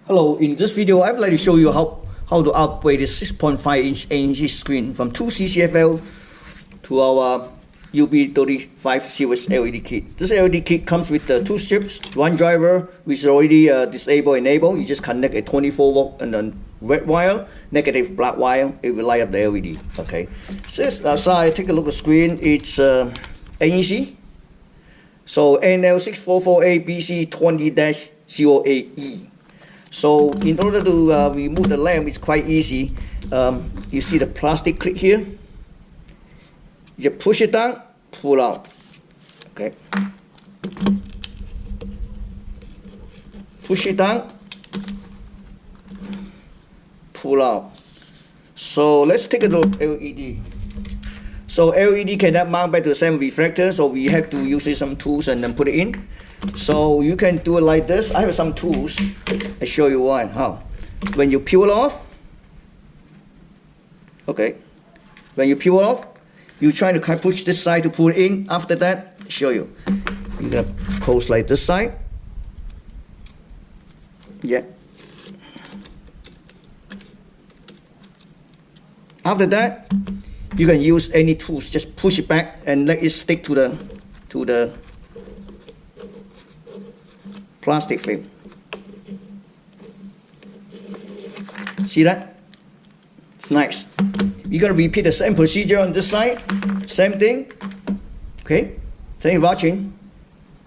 Hello, in this video I would like to show you how to upgrade the 6.5-inch NEC screen from 2 CCFL to our UB35 series LED kit. This LED kit comes with two strips, one driver which is already disabled enabled. You just connect a 24 volt and then red wire, negative black wire, it will light up the LED. Okay. So outside, take a look at the screen. It's NEC. So NL6448BC20-08E. So in order to remove the lamp, it's quite easy. You see the plastic clip here. You push it down, pull out. Okay. Push it down, pull out. So let's take a look at LED. So LED cannot mount back to the same reflector, so we have to use some tools and then put it in. So you can do it like this. I have some tools. I show you why. How? When you peel off, okay. When you peel off, you try to push this side to pull it in. After that, I'll show you. You're gonna close like this side. Yeah. After that, you can use any tools. Just push it back and let it stick to the plastic film. See that? It's nice. You're gonna repeat the same procedure on this side. Same thing. Okay. Thank you for watching.